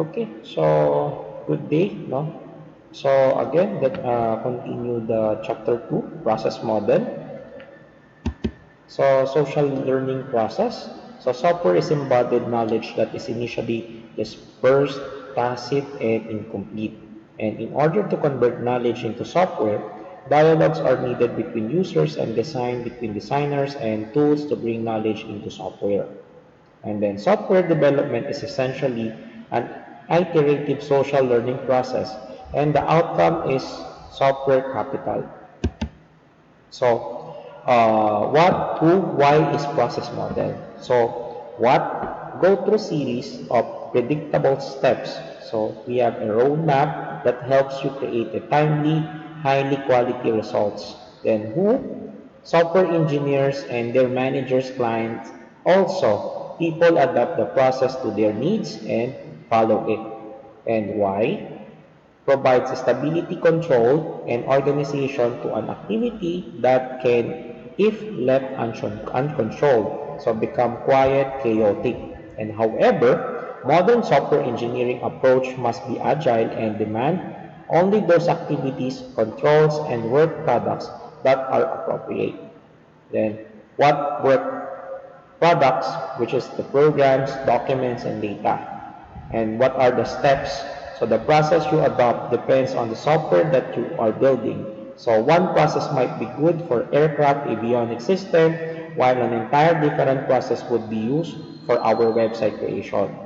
Okay, so good day, no? So again, let continue the chapter 2, process model. So social learning process. So software is embodied knowledge that is initially dispersed, tacit, and incomplete. And in order to convert knowledge into software, dialogues are needed between users and design between designers and tools to bring knowledge into software. And then software development is essentially an iterative social learning process, and the outcome is software capital. So, what, who, why is process model? So, what? Go through series of predictable steps. So, we have a roadmap that helps you create a timely, highly quality results. Then, who? Software engineers and their managers, clients. Also, people adapt the process to their needs and follow it. And why? Provides stability, control, and organization to an activity that can, if left uncontrolled, so become quiet, chaotic. And however, modern software engineering approach must be agile and demand only those activities, controls, and work products that are appropriate. Then, what work products, which is the programs, documents, and data. And what are the steps? So the process you adopt depends on the software that you are building. So one process might be good for aircraft avionics system, while an entire different process would be used for our website creation.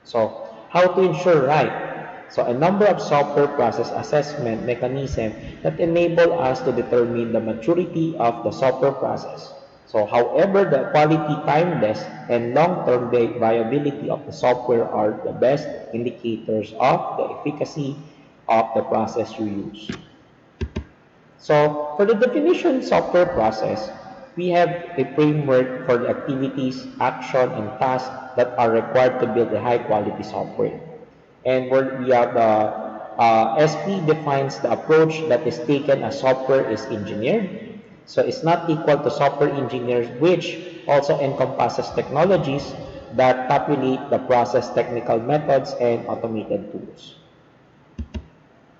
So how to ensure right? So a number of software process assessment mechanisms that enable us to determine the maturity of the software process. So however, the quality, timeless, and long-term viability of the software are the best indicators of the efficacy of the process you use. So for the definition software process, we have a framework for the activities, action, and tasks that are required to build a high quality software. And where we have the SP defines the approach that is taken as software is engineered. So it's not equal to software engineers, which also encompasses technologies that populate the process, technical methods, and automated tools.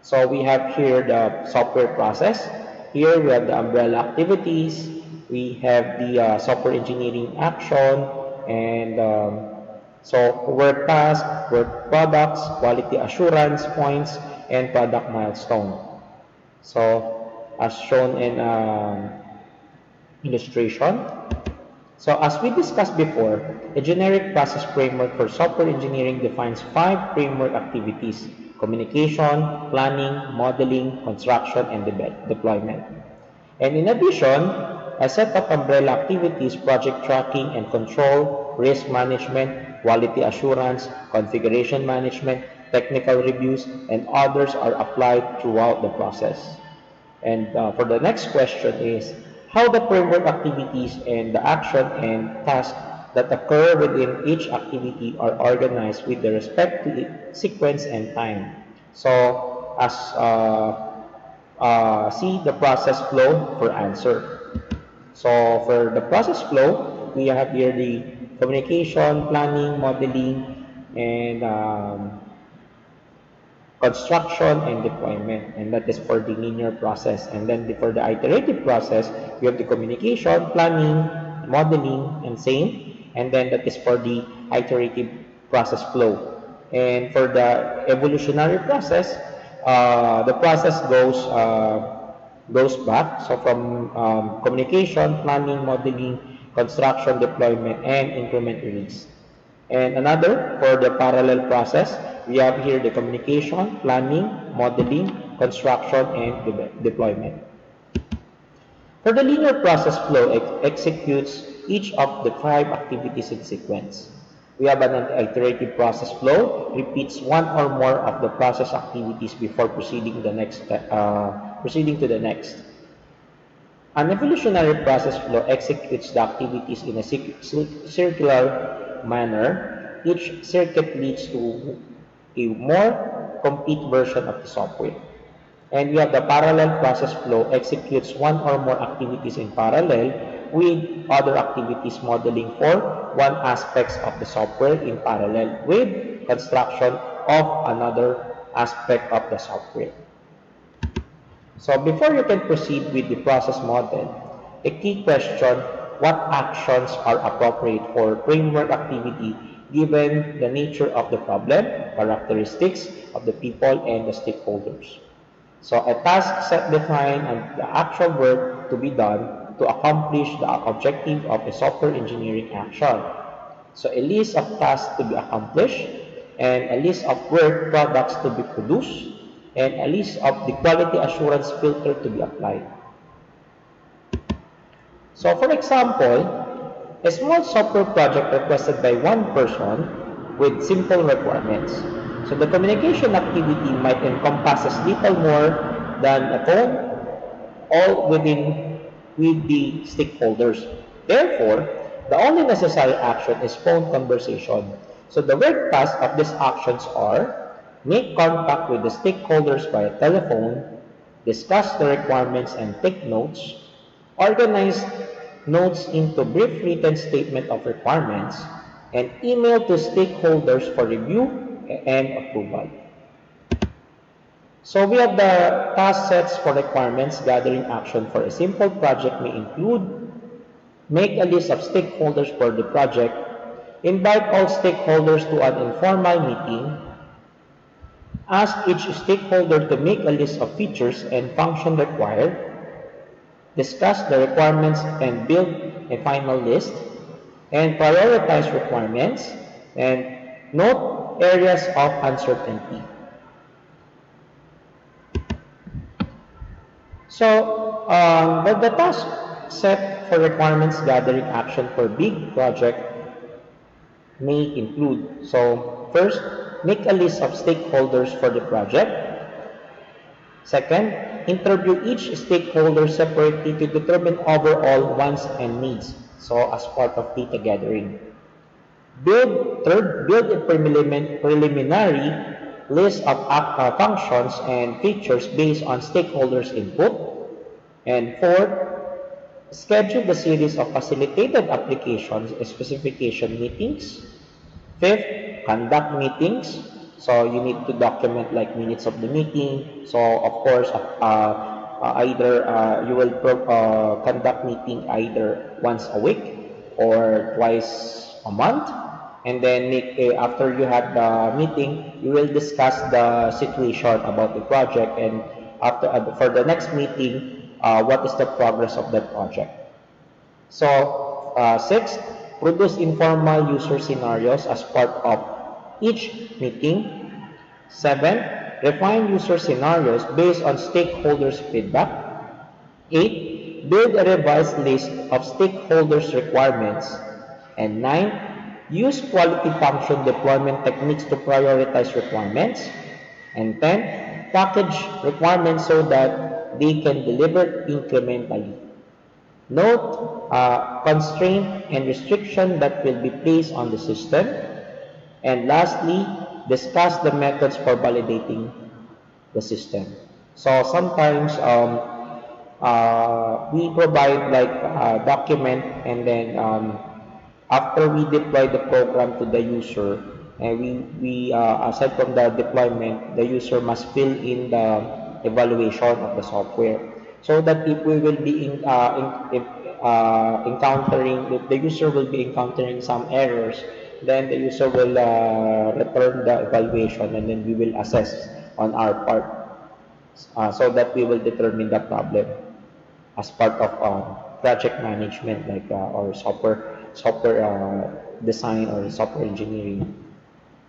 So we have here the software process. Here we have the umbrella activities. We have the software engineering action and so work task, work products, quality assurance points, and product milestone. So as shown in illustration. So as we discussed before, a generic process framework for software engineering defines 5 framework activities: communication, planning, modeling, construction, and deployment. And in addition, a set of umbrella activities, project tracking and control, risk management, quality assurance, configuration management, technical reviews, and others are applied throughout the process. And for the next question is how the framework activities and the action and tasks that occur within each activity are organized with the respect to sequence and time. So as see the process flow for answer. So for the process flow, we have here the communication, planning, modeling, and construction and deployment, and that is for the linear process. And then for the iterative process, we have the communication, planning, modeling, and same, and then that is for the iterative process flow. And for the evolutionary process, the process goes back. So from communication, planning, modeling, construction, deployment, and increment release. And another, for the parallel process, we have here the communication, planning, modeling, construction, and deployment. For the linear process flow, executes each of the 5 activities in sequence. We have an iterative process flow, repeats one or more of the process activities before proceeding to the next. An evolutionary process flow executes the activities in a circular manner. Each circuit leads to a more complete version of the software. And we have the parallel process flow executes one or more activities in parallel with other activities modeling for one aspects of the software in parallel with construction of another aspect of the software. So before you can proceed with the process model, a key question, what actions are appropriate for framework activity given the nature of the problem, characteristics of the people, and the stakeholders? So a task set defined and the actual work to be done to accomplish the objective of a software engineering action. So a list of tasks to be accomplished and a list of work products to be produced and a list of the quality assurance filter to be applied. So for example, a small software project requested by one person with simple requirements. So the communication activity might encompass as little more than a phone, all within with the stakeholders. Therefore, the only necessary action is phone conversation. So the work tasks of these actions are make contact with the stakeholders via telephone, discuss the requirements and take notes, organize notes into brief written statement of requirements, and email to stakeholders for review and approval. So we have the task sets for requirements gathering action for a simple project may include make a list of stakeholders for the project, invite all stakeholders to an informal meeting, ask each stakeholder to make a list of features and functions required, discuss the requirements and build a final list, and prioritize requirements and note areas of uncertainty. So the task set for requirements gathering action for big project may include, so first, make a list of stakeholders for the project. Second, interview each stakeholder separately to determine overall wants and needs, so as part of data gathering. Build a preliminary list of functions and features based on stakeholders' input. And fourth, schedule the series of facilitated applications specification meetings. Fifth, conduct meetings. So you need to document like minutes of the meeting. So of course, either you will conduct meeting either once a week or twice a month. And then after you have the meeting, you will discuss the situation about the project and after for the next meeting, what is the progress of that project. So, sixth, produce informal user scenarios as part of each meeting. Seven, refine user scenarios based on stakeholders' feedback. Eight, build a revised list of stakeholders' requirements. And nine, use quality function deployment techniques to prioritize requirements. And 10, package requirements so that they can deliver incrementally. Note constraint and restriction that will be placed on the system. And lastly, discuss the methods for validating the system. So sometimes we provide like a document and then after we deploy the program to the user, and we aside from the deployment, the user must fill in the evaluation of the software. So that if we will be encountering, if the user will be encountering some errors, then the user will return the evaluation and then we will assess on our part so that we will determine the problem as part of project management like or software design or software engineering.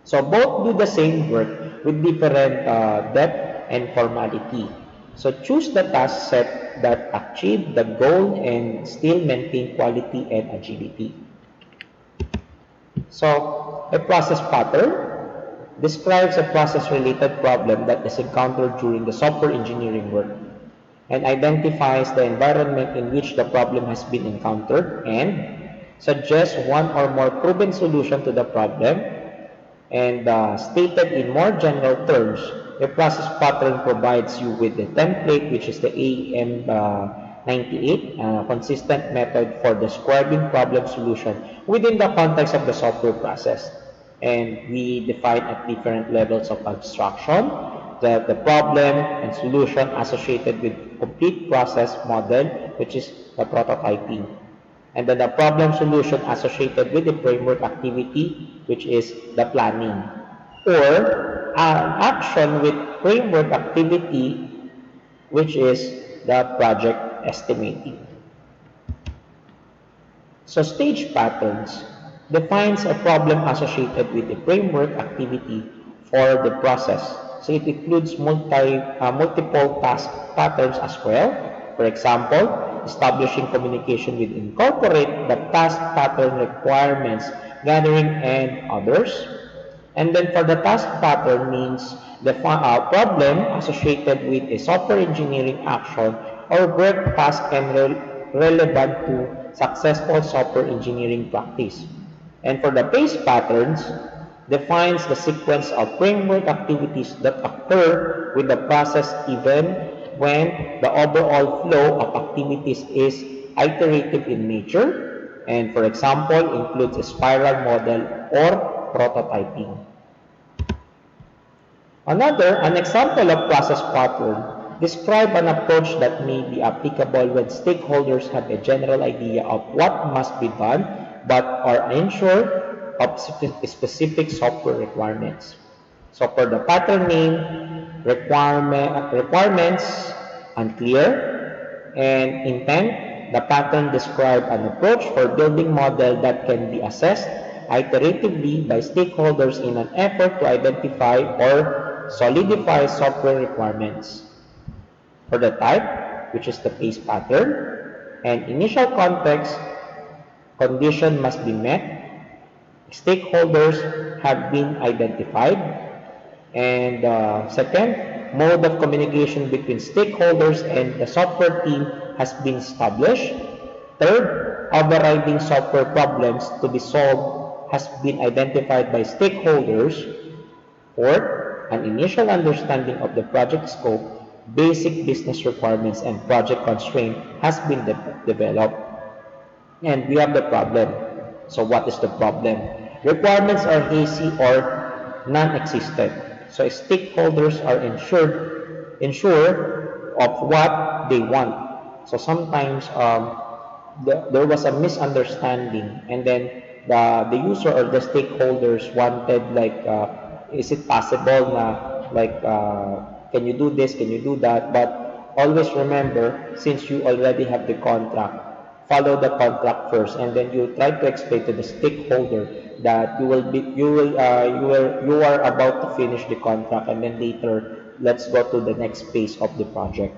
So both do the same work with different depth and formality. So choose the task set that achieve the goal and still maintain quality and agility. So a process pattern describes a process-related problem that is encountered during the software engineering work and identifies the environment in which the problem has been encountered and suggests one or more proven solution to the problem. And stated in more general terms, a process pattern provides you with a template, which is the AEM98, consistent method for describing problem solution within the context of the software process. and we define at different levels of abstraction the problem and solution associated with complete process model, which is the prototyping. And then the problem solution associated with the framework activity, which is the planning. Or an action with framework activity, which is the project estimating. So stage patterns defines a problem associated with the framework activity for the process. So it includes multiple task patterns as well. For example, establishing communication with incorporate the task pattern requirements, gathering and others. And then for the task pattern means the problem associated with a software engineering action or work task and relevant to successful software engineering practice. And for the phase patterns, defines the sequence of framework activities that occur with the process even when the overall flow of activities is iterative in nature, and for example, includes a spiral model or prototyping. An example of process pattern, describe an approach that may be applicable when stakeholders have a general idea of what must be done but are unsure of specific software requirements. So for the pattern name, requirements unclear, and intent, the pattern describe an approach for building model that can be assessed iteratively by stakeholders in an effort to identify or solidify software requirements. For the type, which is the phase pattern, and initial context, condition must be met, stakeholders have been identified, and second, mode of communication between stakeholders and the software team has been established. Third, overriding software problems to be solved has been identified by stakeholders. Fourth, an initial understanding of the project scope, basic business requirements, and project constraint has been developed. And we have the problem. So what is the problem? Requirements are hazy or non-existent. So stakeholders are unsure of what they want. So sometimes there was a misunderstanding, and then the user or the stakeholders wanted like, is it possible na like, can you do this, can you do that? But always remember, since you already have the contract, follow the contract first, and then you try to explain to the stakeholder that you are about to finish the contract, and then later let's go to the next phase of the project.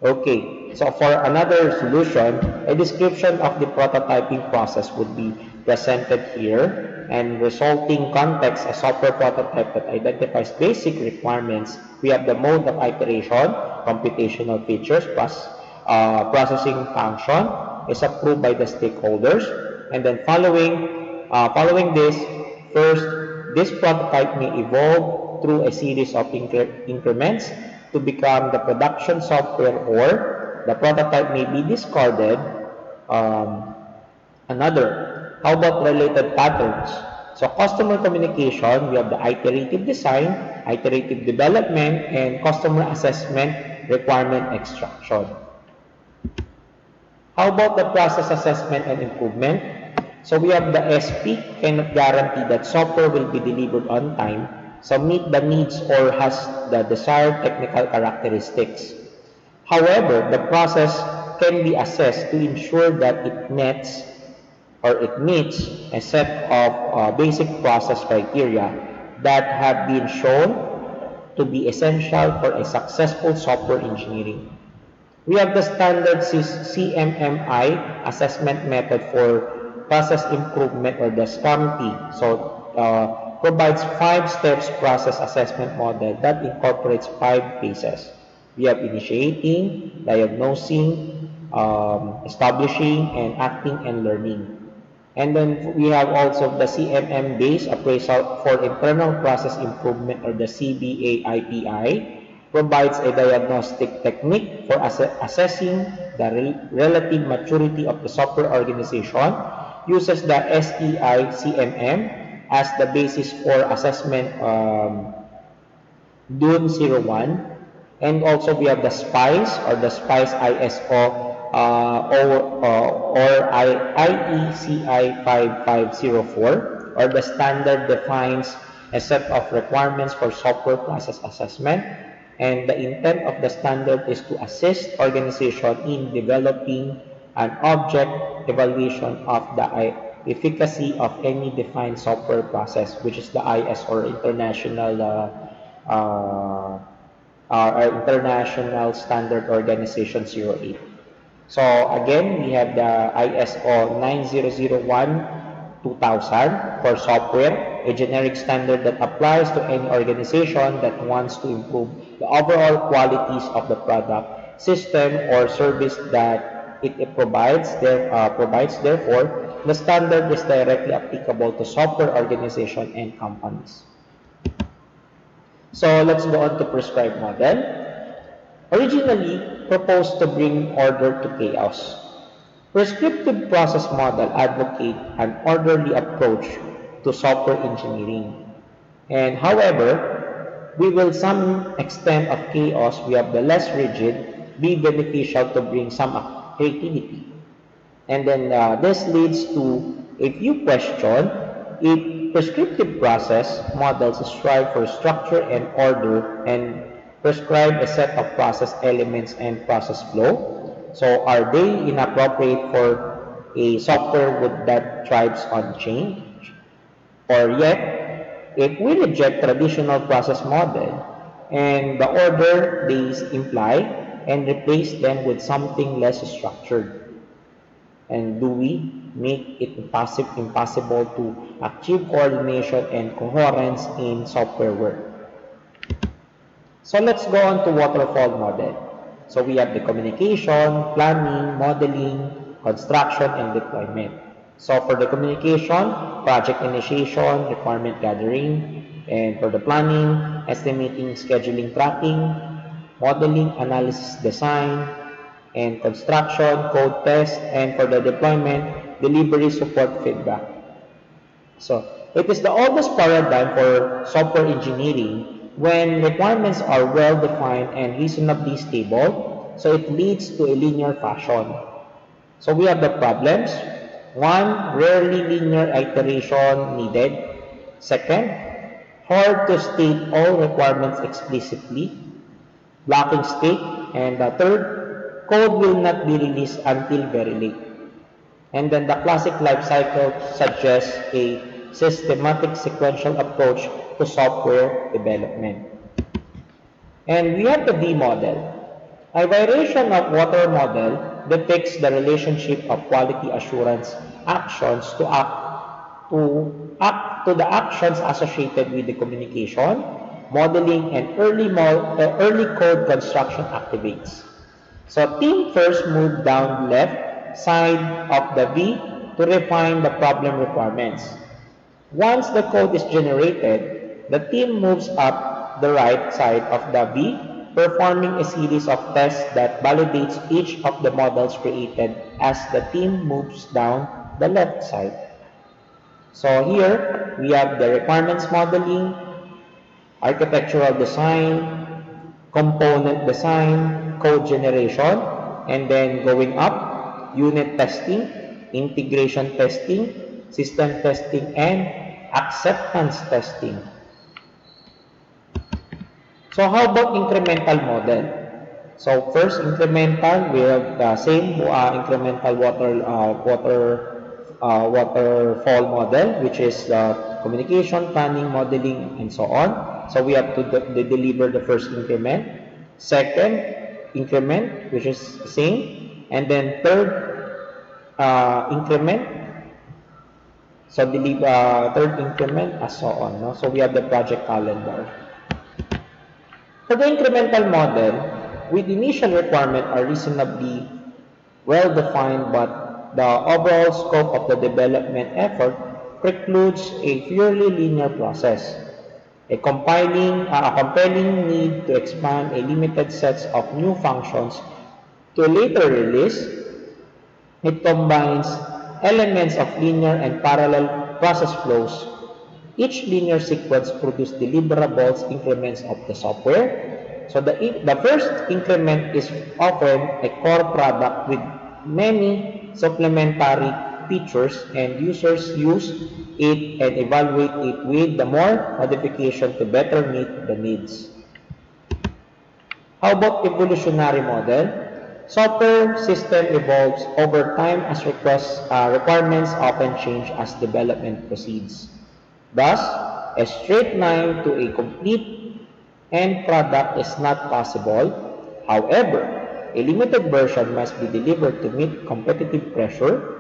Okay, so for another solution, a description of the prototyping process would be presented here, and resulting context, a software prototype that identifies basic requirements. We have the mode of iteration, computational features, plus processing function is approved by the stakeholders, and then following this, first, this prototype may evolve through a series of increments to become the production software, or the prototype may be discarded. Another, how about related patterns? So customer communication, we have the iterative design, iterative development, and customer assessment requirement extraction. How about the process assessment and improvement? So we have the SP cannot guarantee that software will be delivered on time, so meet the needs or has the desired technical characteristics. However, the process can be assessed to ensure that it meets a set of basic process criteria that have been shown to be essential for a successful software engineering. We have the standard CMMI assessment method for process improvement, or the SCAMT. So provides 5 steps process assessment model that incorporates 5 phases. We have initiating, diagnosing, establishing, and acting and learning. And then we have also the CMM-based appraisal for internal process improvement, or the CBA-IPI, provides a diagnostic technique for assessing the relative maturity of the software organization, uses the SEI CMM as the basis for assessment Dune 01. And also we have the SPICE or the SPICE ISO or IECI 5504, or the standard defines a set of requirements for software process assessment. And the intent of the standard is to assist organization in developing an object evaluation of the efficacy of any defined software process, which is the IS or uh, International Standard Organization 08. So again, we have the ISO 9001-2000 for software, a generic standard that applies to any organization that wants to improve the overall qualities of the product, system, or service that it provides. Therefore, the standard is directly applicable to software organization and companies. So let's go on to prescribed model. Originally proposed to bring order to chaos, prescriptive process model advocate an orderly approach to software engineering. And however, we will some extent of chaos, we have the less rigid, be beneficial to bring some creativity. And then this leads to a few questions. If prescriptive process models strive for structure and order and prescribe a set of process elements and process flow, so are they inappropriate for a software that thrives on change? Or yet, if we reject traditional process model and the order they imply and replace them with something less structured, and do we make it impossible to achieve coordination and coherence in software work? So let's go on to waterfall model. So we have the communication, planning, modeling, construction, and deployment. So for the communication, project initiation, requirement gathering, and for the planning, estimating, scheduling, tracking, modeling, analysis, design, and construction, code test, and for the deployment, delivery, support, feedback. So it is the oldest paradigm for software engineering when requirements are well defined and reasonably stable, so it leads to a linear fashion. So we have the problems. One, rarely linear iteration needed. Second, hard to state all requirements explicitly, blocking state. And the third, code will not be released until very late. And then the classic life cycle suggests a systematic sequential approach to software development. And we have the V model. A variation of water model depicts the relationship of quality assurance actions to the actions associated with the communication, modeling, and early code construction activates. So team first move down left side of the V to refine the problem requirements. Once the code is generated, the team moves up the right side of the V, performing a series of tests that validates each of the models created as the team moves down the left side. So here we have the requirements modeling, architectural design, component design, code generation, and then going up, unit testing, integration testing, system testing, and acceptance testing. So how about incremental model? So first incremental, we have the same incremental waterfall model, which is communication, planning, modeling, and so on. So we have to deliver the first increment, second increment, which is same, and then third increment. So deliver third increment, and so on. No? So we have the project calendar. For the incremental model, with initial requirements are reasonably well defined, but the overall scope of the development effort precludes a purely linear process. A compelling need to expand a limited set of new functions to a later release. It combines elements of linear and parallel process flows Each linear sequence produces deliverables increments of the software. So the first increment is often a core product with many supplementary features, and users use it and evaluate it with the more modification to better meet the needs. How about evolutionary model? Software system evolves over time as requirements often change as development proceeds. Thus, a straight line to a complete end product is not possible. However, a limited version must be delivered to meet competitive pressure.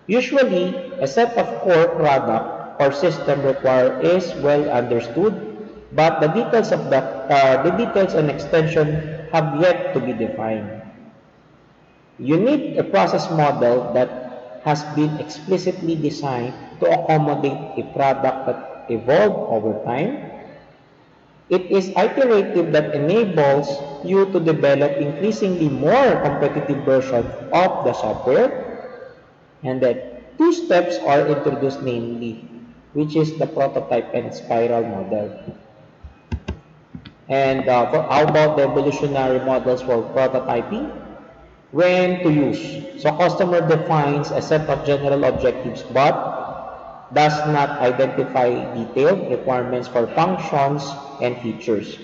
Usually, a set of core product or system required is well understood, but the details and extension have yet to be defined. You need a process model that has been explicitly designed to accommodate a product that evolved over time. It is iterative that enables you to develop increasingly more competitive versions of the software, and that two steps are introduced, namely, which is the prototype and spiral model. And how about the evolutionary models for prototyping? When to use. So customer defines a set of general objectives but does not identify detailed requirements for functions and features.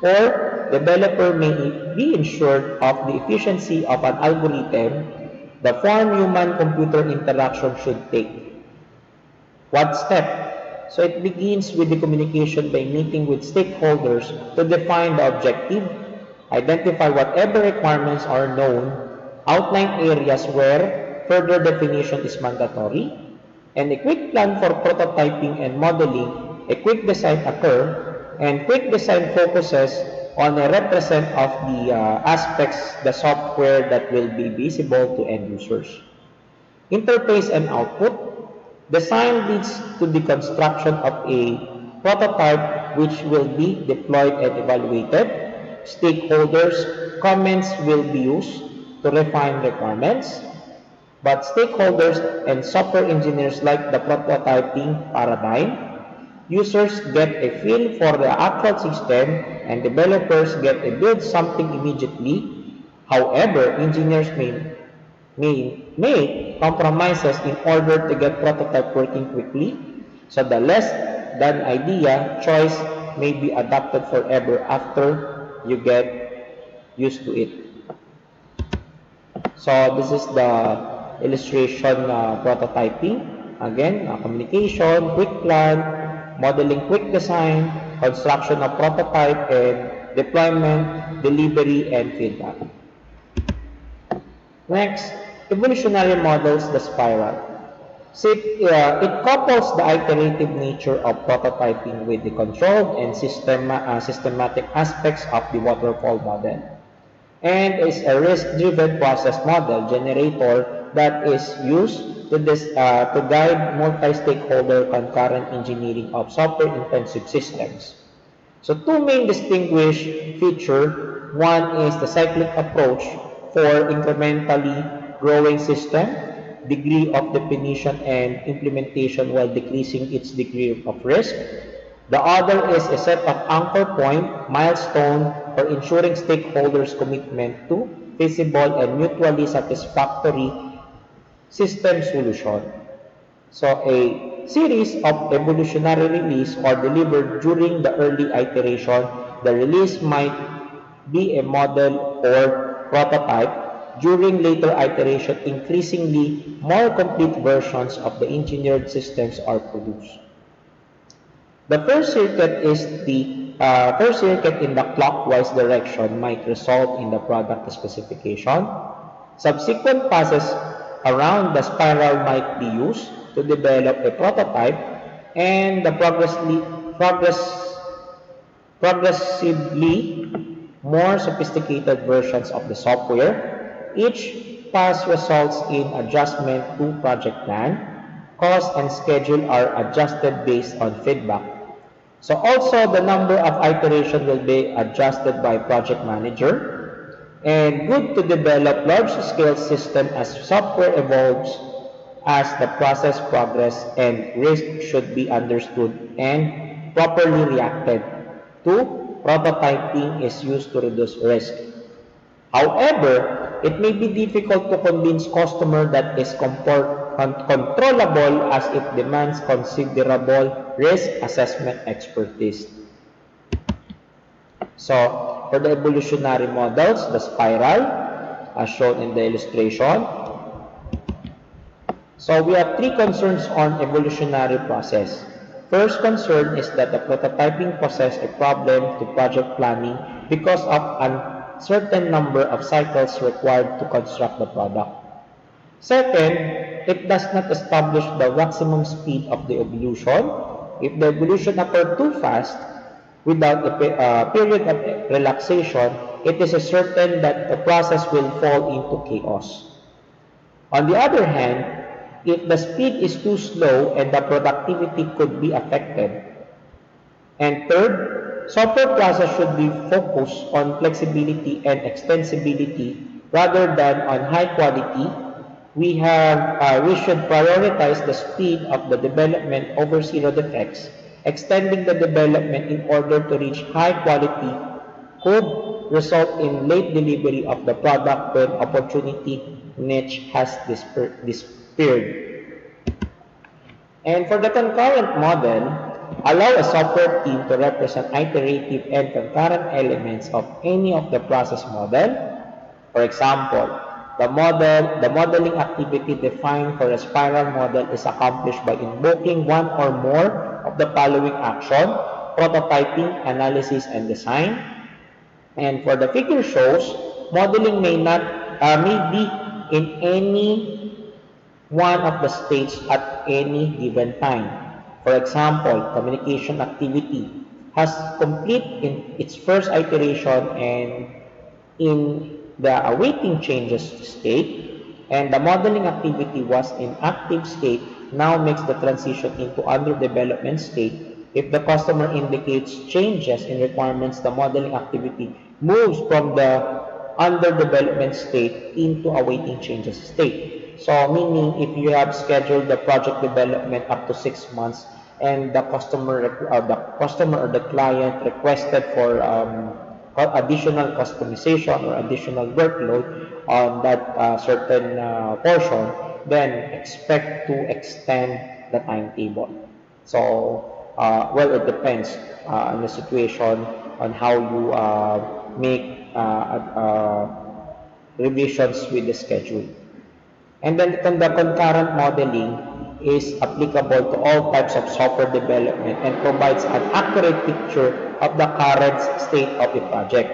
Or developer may be ensured of the efficiency of an algorithm the form human-computer interaction should take. What step? So it begins with the communication by meeting with stakeholders to define the objective, identify whatever requirements are known, outline areas where further definition is mandatory, and a quick plan for prototyping and modeling. A quick design occur, and quick design focuses on a represent of the aspects the software that will be visible to end users. Interface and output. Design leads to the construction of a prototype which will be deployed and evaluated. Stakeholders' comments will be used to refine requirements, but stakeholders and software engineers like the prototyping paradigm. Users get a feel for the actual system, and developers get to build something immediately. However, engineers may make compromises in order to get prototype working quickly, so the less than idea choice may be adopted forever after you get used to it. So this is the illustration prototyping. Again, communication, quick plan, modeling, quick design, construction of prototype, and deployment, delivery, and feedback. Next, evolutionary models the spiral. So it couples the iterative nature of prototyping with the controlled and systematic aspects of the waterfall model, and is a risk-driven process model generator that is used to guide multi-stakeholder concurrent engineering of software-intensive systems. So two main distinguished features. One is the cyclic approach for incrementally growing system, degree of definition and implementation while decreasing its degree of risk. The other is a set of anchor point milestone for ensuring stakeholders' commitment to feasible and mutually satisfactory system solution. So a series of evolutionary release are delivered during the early iteration. The release might be a model or prototype. During later iteration, increasingly more complete versions of the engineered systems are produced. The first circuit in the clockwise direction might result in the product specification. Subsequent passes around the spiral might be used to develop a prototype, and the progressively more sophisticated versions of the software. Each pass results in adjustment to project plan. Cost and schedule are adjusted based on feedback. So also the number of iterations will be adjusted by project manager, and good to develop large-scale system as software evolves as the process progress and risk should be understood and properly reacted to. Prototyping is used to reduce risk. However, it may be difficult to convince customer that is controllable as it demands considerable risk assessment expertise. So, for the evolutionary models, the spiral, as shown in the illustration. So, we have three concerns on evolutionary process. First concern is that the prototyping poses a problem to project planning because of a certain number of cycles required to construct the product. Second, it does not establish the maximum speed of the evolution. If the evolution occurs too fast, without a period of relaxation, it is certain that the process will fall into chaos. On the other hand, if the speed is too slow and the productivity could be affected. And third, software process should be focused on flexibility and extensibility rather than on high quality. We should prioritize the speed of the development over zero defects. Extending the development in order to reach high quality could result in late delivery of the product when opportunity niche has disappeared. And for the concurrent model, allow a software team to represent iterative and concurrent elements of any of the process model. For example, the modeling activity defined for a spiral model is accomplished by invoking one or more of the following action: prototyping, analysis, and design. And for the figure shows, modeling may be in any one of the states at any given time. For example, communication activity has complete in its first iteration and in the awaiting changes state, and the modeling activity was in active state, now makes the transition into under development state. If the customer indicates changes in requirements, the modeling activity moves from the under development state into awaiting changes state. So meaning if you have scheduled the project development up to 6 months and the customer or the client requested for additional customization or additional workload on that certain portion, then expect to extend the timetable. So, well, it depends on the situation on how you make revisions with the schedule. And then the concurrent modeling is applicable to all types of software development and provides an accurate picture of the current state of a project.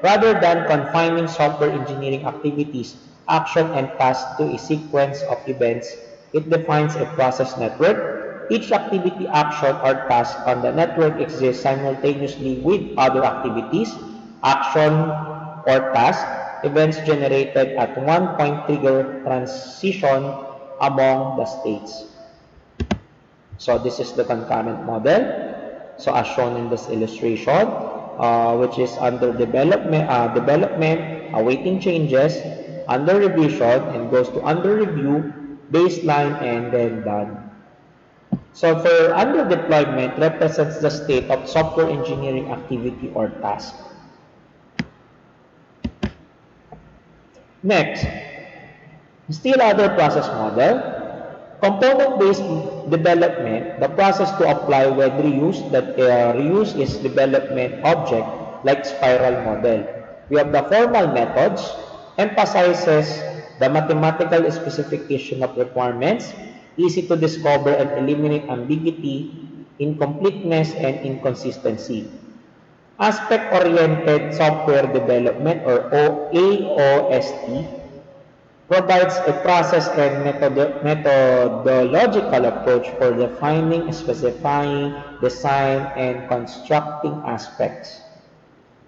Rather than confining software engineering activities, action, and tasks to a sequence of events, it defines a process network. Each activity, action, or task on the network exists simultaneously with other activities, action, or task, events generated at one point trigger transition among the states. So this is the concurrent model. So as shown in this illustration, which is under development, awaiting changes, under revision, and goes to under review, baseline, and then done. So for under deployment represents the state of software engineering activity or task. Next, still other process model. Component-based development, the process to apply when reuse, that reuse is development object like spiral model. We have the formal methods, emphasizes the mathematical specification of requirements, easy to discover and eliminate ambiguity, incompleteness, and inconsistency. Aspect-oriented software development or AOST provides a process and methodological approach for defining, specifying, design, and constructing aspects.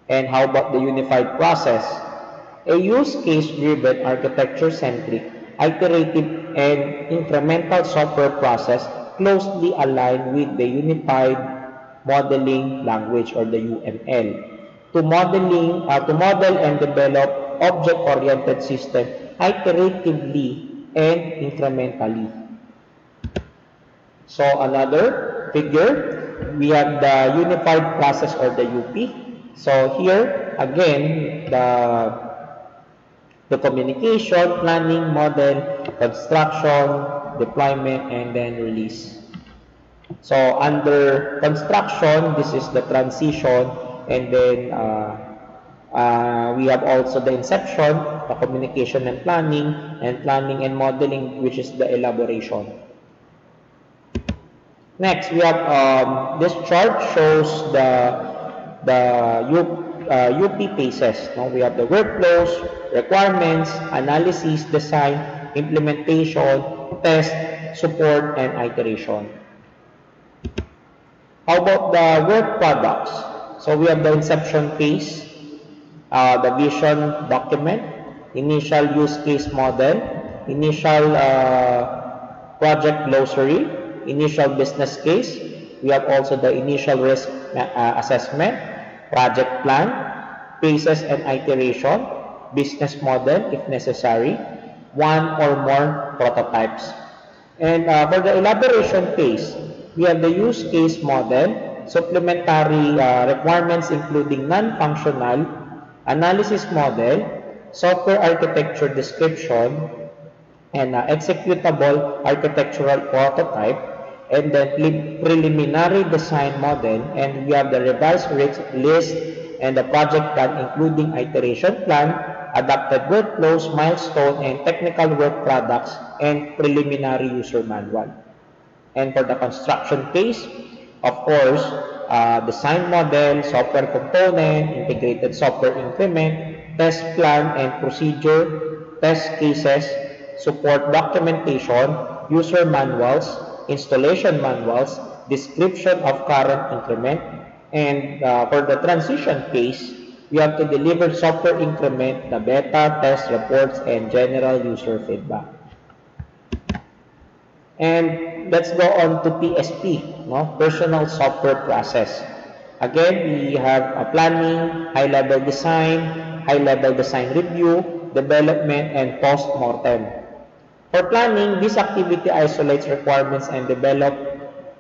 And how about the unified process? A use case-driven, architecture-centric, iterative, and incremental software process closely aligned with the unified modeling language or the UML. To model and develop object-oriented system iteratively and incrementally. So another figure, we have the unified process or the UP. So here again, the communication, planning, model, construction, deployment, and then release. So under construction, this is the transition, and then we have also the inception, the communication and planning and modeling, which is the elaboration. Next, we have this chart shows the UP phases. Now we have the workflows, requirements, analysis, design, implementation, test, support, and iteration. How about the work products? So we have the inception phase, the vision document, initial use case model, initial project glossary, initial business case. We have also the initial risk assessment, project plan, phases and iteration, business model if necessary, one or more prototypes. And for the elaboration phase, we have the use case model, supplementary requirements including non-functional, analysis model, software architecture description, and executable architectural prototype, and then preliminary design model, and we have the revised list and the project plan including iteration plan, adapted workflows, milestone, and technical work products, and preliminary user manual. And for the construction phase, of course, design model, software component, integrated software increment, test plan and procedure, test cases, support documentation, user manuals, installation manuals, description of current increment, and for the transition phase, we have to deliver software increment, the beta, test reports, and general user feedback. And let's go on to PSP, no? Personal software process. Again, we have a planning, high-level design review, development, and post-mortem. For planning, this activity isolates requirements and develop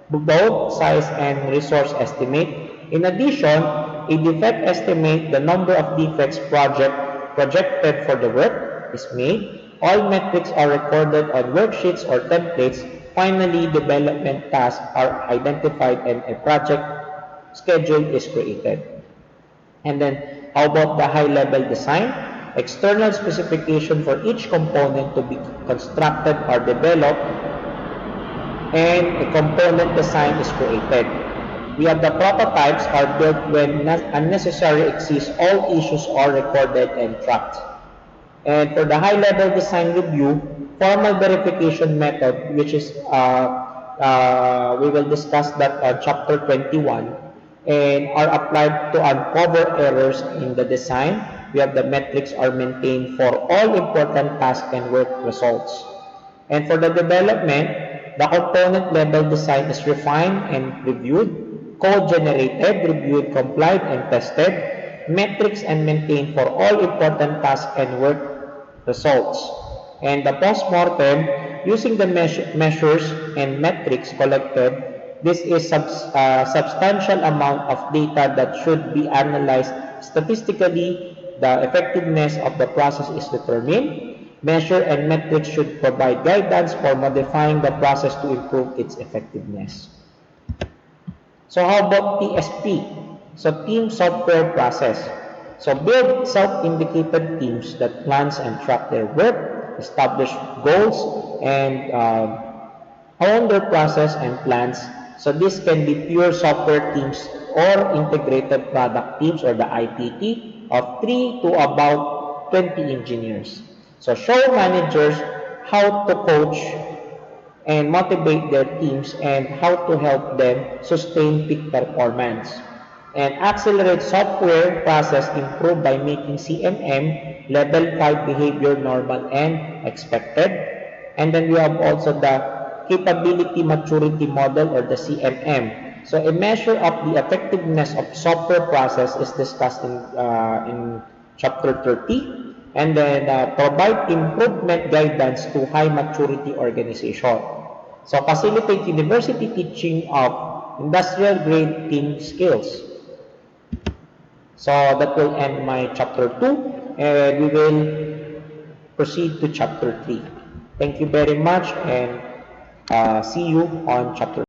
both size and resource estimate. In addition, a defect estimate, the number of defects projected for the work is made. All metrics are recorded on worksheets or templates. Finally, development tasks are identified and a project schedule is created. And then, how about the high-level design? External specification for each component to be constructed or developed, and a component design is created. We have the prototypes are built when unnecessary exists, all issues are recorded and tracked. And for the high-level design review, formal verification method, which is, we will discuss that on chapter 21, and are applied to uncover errors in the design. We have the metrics are maintained for all important tasks and work results. And for the development, the component level design is refined and reviewed, code generated, reviewed, complied, and tested, metrics and maintained for all important tasks and work results. And the post-mortem, using the measures and metrics collected, this is substantial amount of data that should be analyzed statistically. The effectiveness of the process is determined. Measure and metrics should provide guidance for modifying the process to improve its effectiveness. So how about TSP? So team software process. So build self-indicated teams that plans and track their work, establish goals, and own their process and plans. So this can be pure software teams or integrated product teams or the IPT of 3 to about 20 engineers. So show managers how to coach and motivate their teams and how to help them sustain peak performance. And accelerate software process improve by making CMM level 5 behavior normal and expected. And then we have also the capability maturity model or the CMM. So a measure of the effectiveness of software process is discussed in chapter 30. And then provide improvement guidance to high maturity organization. So facilitate university teaching of industrial grade team skills. So that will end my chapter 2, and we will proceed to chapter 3. Thank you very much, and see you on chapter